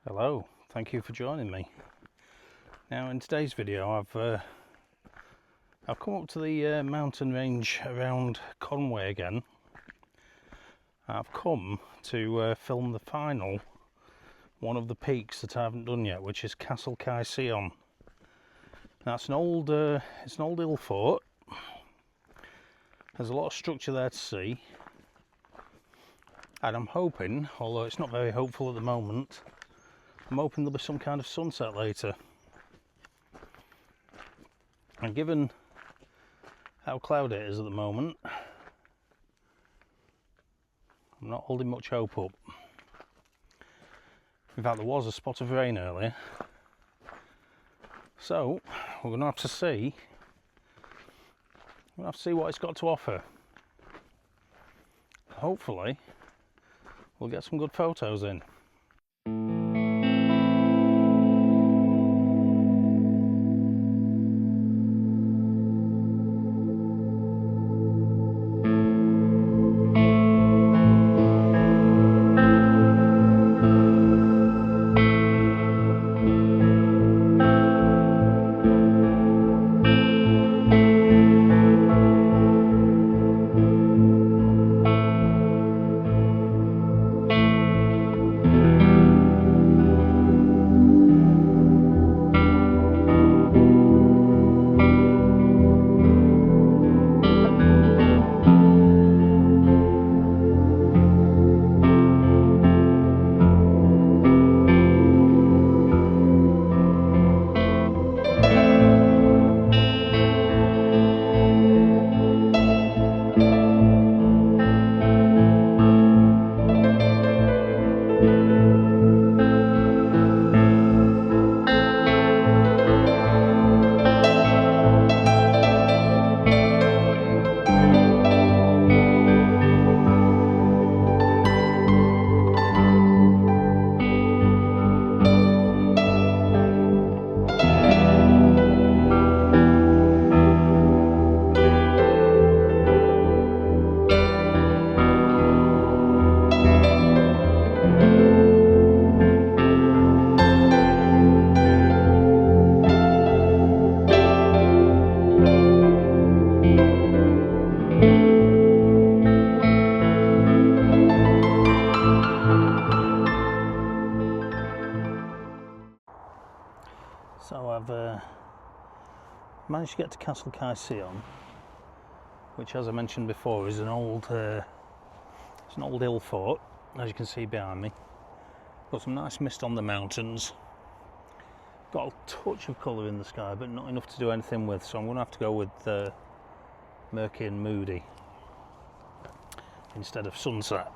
Hello, thank you for joining me. Now in today's video I've come up to the mountain range around Conwy again. I've come to film the final one of the peaks that I haven't done yet, which is Caer Seion. Now it's an old hill fort. There's a lot of structure there to see, and I'm hoping, although it's not very hopeful at the moment, I'm hoping there'll be some kind of sunset later. And given how cloudy it is at the moment, I'm not holding much hope up. In fact, there was a spot of rain earlier. So, we're going to have to see. We'll have to see what it's got to offer. Hopefully, we'll get some good photos in. So I've managed to get to Caer Seion, which, as I mentioned before, is an old hill fort, as you can see behind me. Got some nice mist on the mountains. Got a touch of colour in the sky, but not enough to do anything with. So I'm going to have to go with murky and moody instead of sunset.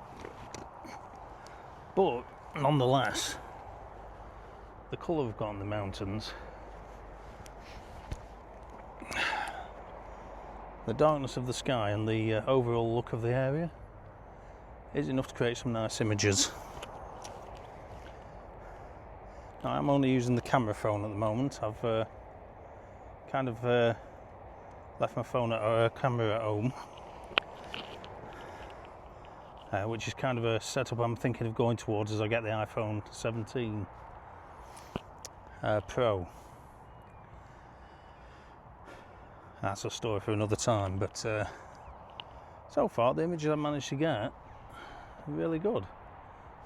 But nonetheless, the colour we've got in the mountains, the darkness of the sky, and the overall look of the area is enough to create some nice images. Now, I'm only using the camera phone at the moment. I've left my phone camera at home, which is kind of a setup I'm thinking of going towards as I get the iPhone 17 Pro. That's a story for another time, but so far the images I've managed to get are really good.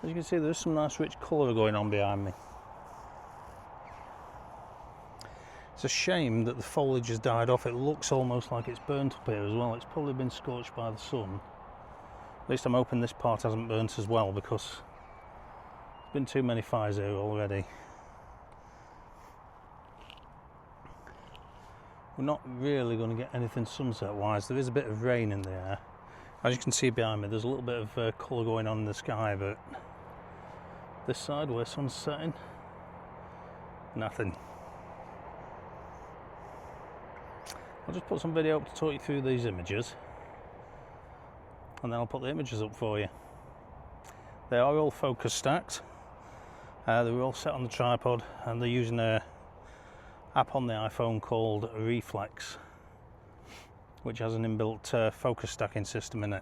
As you can see, there's some nice rich colour going on behind me. It's a shame that the foliage has died off. It looks almost like it's burnt up here as well. It's probably been scorched by the sun. At least I'm hoping this part hasn't burnt as well, because there's been too many fires here already. We're not really going to get anything sunset wise. There is a bit of rain in the air. As you can see behind me, there's a little bit of colour going on in the sky, but this side where sun's setting, nothing. I'll just put some video up to talk you through these images, and then I'll put the images up for you. They are all focus stacked. They were all set on the tripod, and they're using a app on the iPhone called Reflex, which has an inbuilt focus stacking system in it.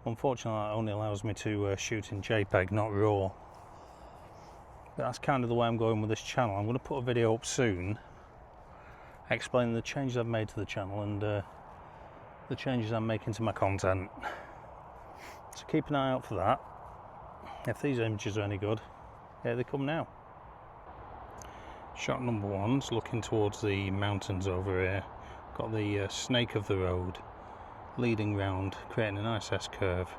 Unfortunately, that only allows me to shoot in JPEG, not RAW. But that's kind of the way I'm going with this channel. I'm going to put a video up soon explaining the changes I've made to the channel and the changes I'm making to my content. So keep an eye out for that. If these images are any good, here they come now. Shot number one's looking towards the mountains over here. Got the snake of the road leading round, creating a nice S-curve.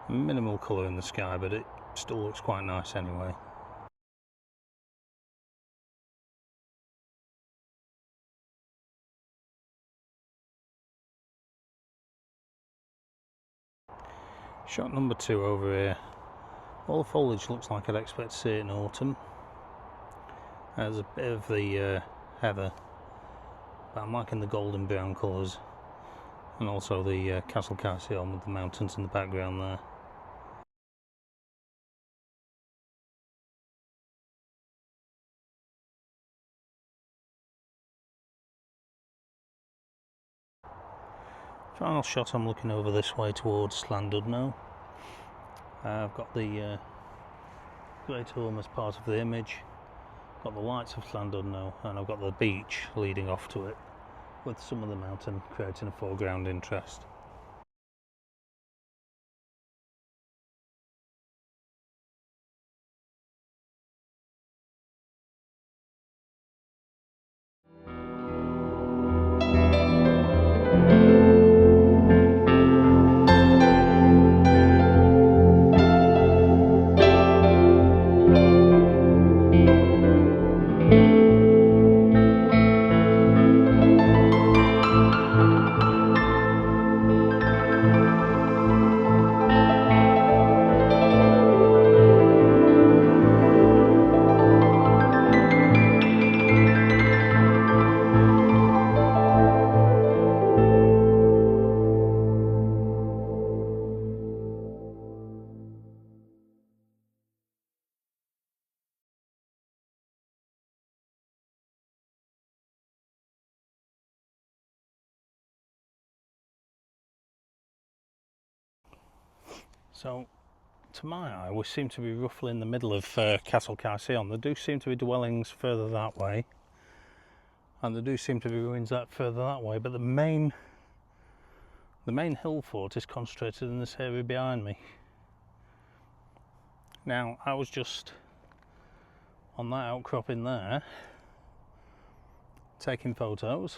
Minimal colour in the sky, but it still looks quite nice anyway. Shot number two over here. All the foliage looks like I'd expect to see it in autumn. There's a bit of the heather, but I'm liking the golden brown colours, and also the Castle Caer Seion with the mountains in the background there. Final shot, I'm looking over this way towards Llandudno. I've got the Great Orme as part of the image, got the lights of Llandudno, and I've got the beach leading off to it, with some of the mountain creating a foreground interest. So, to my eye, we seem to be roughly in the middle of Castle Caer Seion. There do seem to be dwellings further that way, and there do seem to be ruins that further that way, but the main hill fort is concentrated in this area behind me. Now, I was just on that outcropping there, taking photos,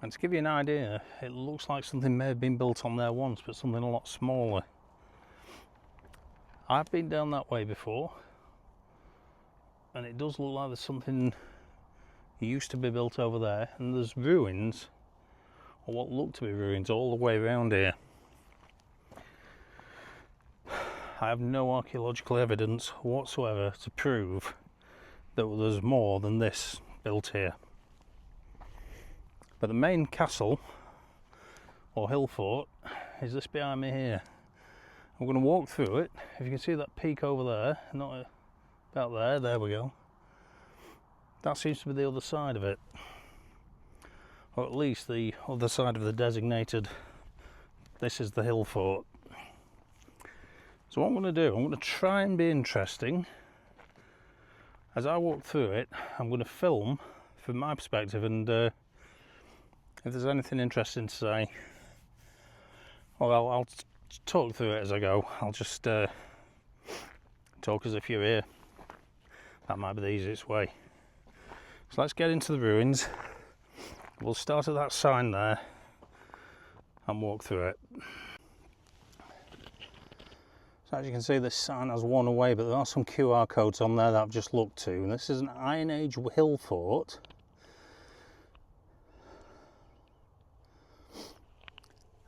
and to give you an idea, it looks like something may have been built on there once, but something a lot smaller. I've been down that way before, and it does look like there's something used to be built over there, and there's ruins, or what look to be ruins, all the way around here. I have no archaeological evidence whatsoever to prove that there's more than this built here. But the main castle, or hill fort, is this behind me here. I'm going to walk through it. If you can see that peak over there, not about there we go. That seems to be the other side of it. Or at least the other side of the designated, this is the hill fort. So what I'm going to do, I'm going to try and be interesting. As I walk through it, I'm going to film from my perspective, and if there's anything interesting to say, well, I'll talk through it as I go. I'll just talk as if you're here. That might be the easiest way. So let's get into the ruins. We'll start at that sign there and walk through it. So as you can see, this sign has worn away, but there are some QR codes on there that I've just looked to. And this is an Iron Age hill fort.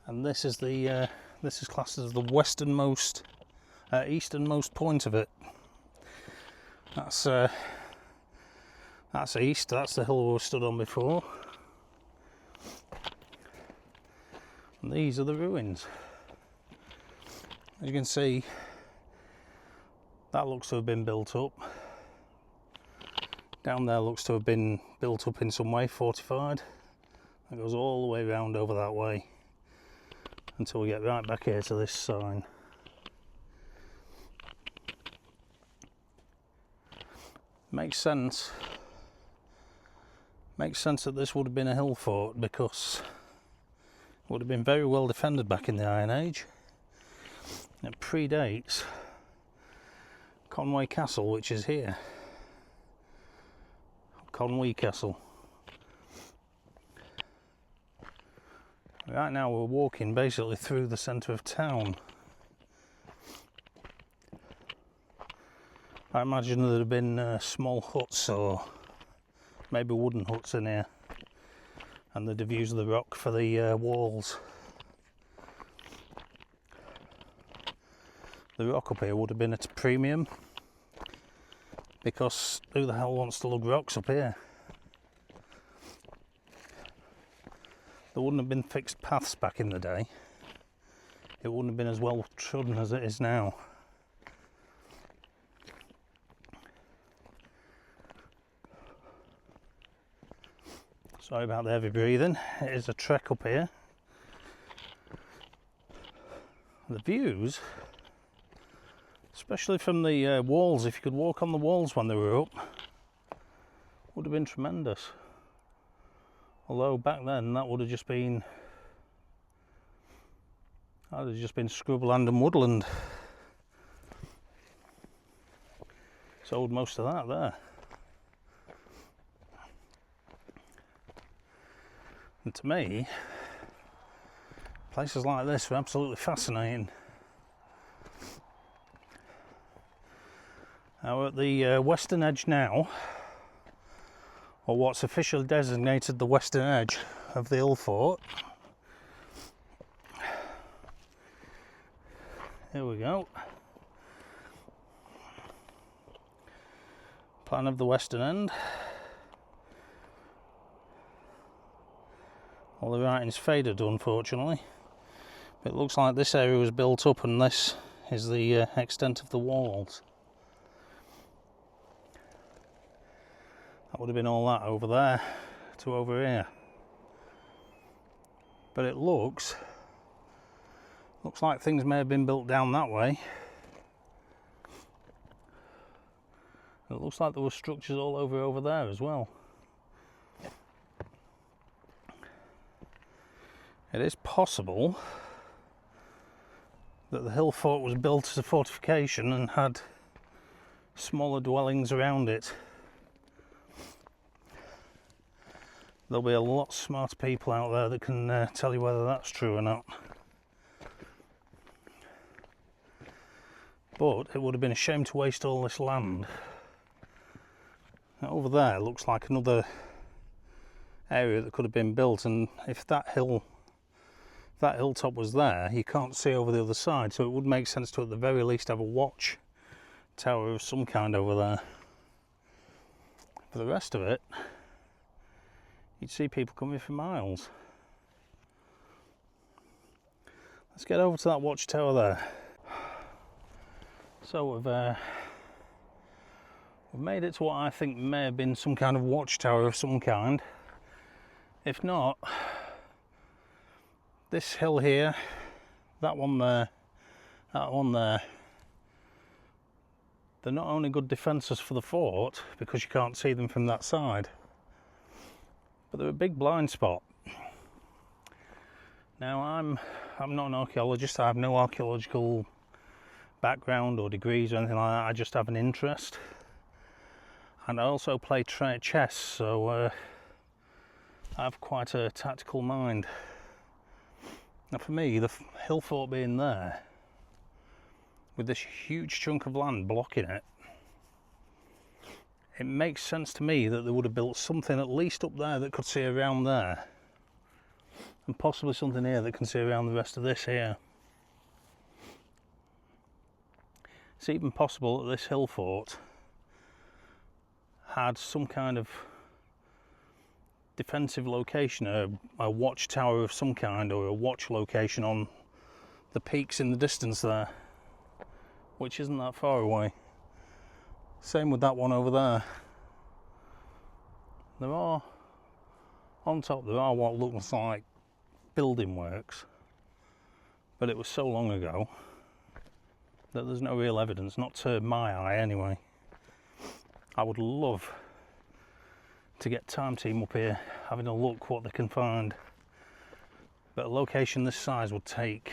And this is the this is classed as the westernmost, easternmost point of it. That's east. That's the hill we stood on before. And these are the ruins. As you can see, that looks to have been built up. Down there looks to have been built up in some way, fortified. That goes all the way around over that way, until we get right back here to this sign. Makes sense. Makes sense that this would have been a hill fort because it would have been very well defended back in the Iron Age. It predates Conwy Castle, which is here. Conwy Castle. Right now we're walking basically through the centre of town. I imagine there'd have been small huts or maybe wooden huts in here, and they'd have used the rock for the walls. The rock up here would have been at a premium because who the hell wants to lug rocks up here? There wouldn't have been fixed paths back in the day. It wouldn't have been as well trodden as it is now. Sorry about the heavy breathing. It is a trek up here. The views, especially from the walls, if you could walk on the walls when they were up, would have been tremendous. Although back then that would have just been scrubland and woodland. Sold most of that there. And to me, places like this are absolutely fascinating. Now we're at the western edge now, or what's officially designated the western edge of the hill fort. Here we go. Plan of the western end. All the writing's faded, unfortunately. But it looks like this area was built up and this is the extent of the walls. That would have been all that over there to over here. But it looks like things may have been built down that way. It looks like there were structures all over there as well. It is possible that the hill fort was built as a fortification and had smaller dwellings around it. There'll be a lot smarter people out there that can tell you whether that's true or not. But it would have been a shame to waste all this land. Now over there looks like another area that could have been built, and if that hilltop was there, you can't see over the other side, so it would make sense to at the very least have a watch tower of some kind over there. For the rest of it, you'd see people coming for miles. Let's get over to that watchtower there. So we've made it to what I think may have been some kind of watchtower of some kind. If not, this hill here, that one there, that one there, they're not only good defences for the fort because you can't see them from that side, but they're a big blind spot. Now I'm not an archaeologist. I have no archaeological background or degrees or anything like that. I just have an interest, and I also play chess, so I have quite a tactical mind. Now for me, the hill fort being there with this huge chunk of land blocking it, it makes sense to me that they would have built something at least up there that could see around there, and possibly something here that can see around the rest of this here. It's even possible that this hill fort had some kind of defensive location, a watchtower of some kind, or a watch location on the peaks in the distance there, which isn't that far away. Same with that one over there. There are, on top there are what looks like building works, but it was so long ago that there's no real evidence, not to my eye anyway. I would love to get Time Team up here having a look what they can find, but a location this size would take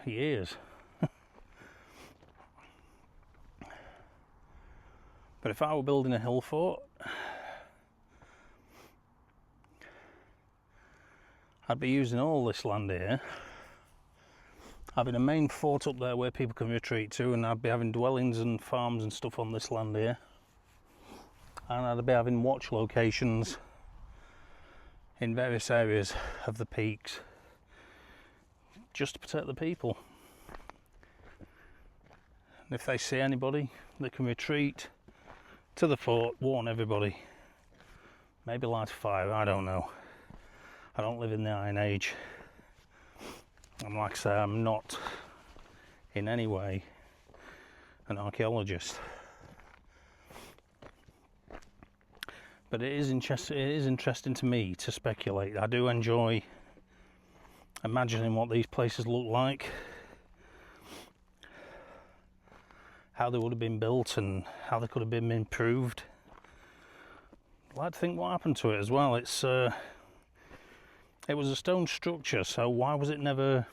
years. But if I were building a hill fort, I'd be using all this land here, having a main fort up there where people can retreat to, and I'd be having dwellings and farms and stuff on this land here, and I'd be having watch locations in various areas of the peaks just to protect the people. And if they see anybody that can retreat to the fort, warn everybody. Maybe light a fire, I don't know. I don't live in the Iron Age. And like I say, I'm not in any way an archaeologist. But it is interesting to me to speculate. I do enjoy imagining what these places look like, how they would have been built and how they could have been improved. I'd like to think what happened to it as well. It was a stone structure, so why was it never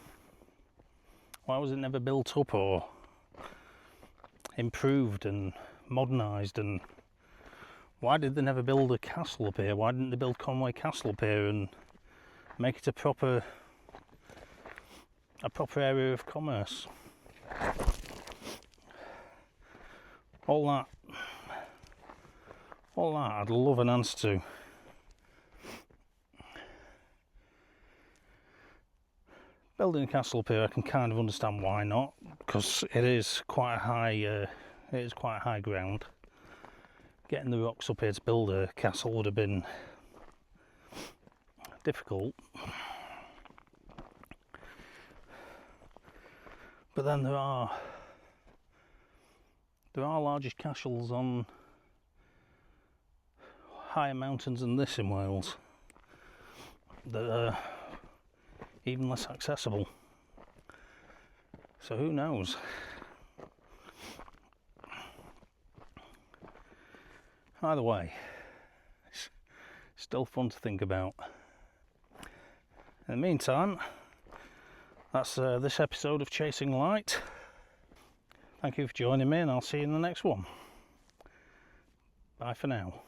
built up or improved and modernised? And why did they never build a castle up here? Why didn't they build Conwy Castle up here and make it a proper area of commerce? All that I'd love an answer to. Building a castle up here, I can kind of understand why not, because it is quite high ground. Getting the rocks up here to build a castle would have been difficult. But then there are larger castles on higher mountains than this in Wales that are even less accessible. So who knows? Either way, it's still fun to think about. In the meantime, that's this episode of Chasing Light. Thank you for joining me, and I'll see you in the next one. Bye for now.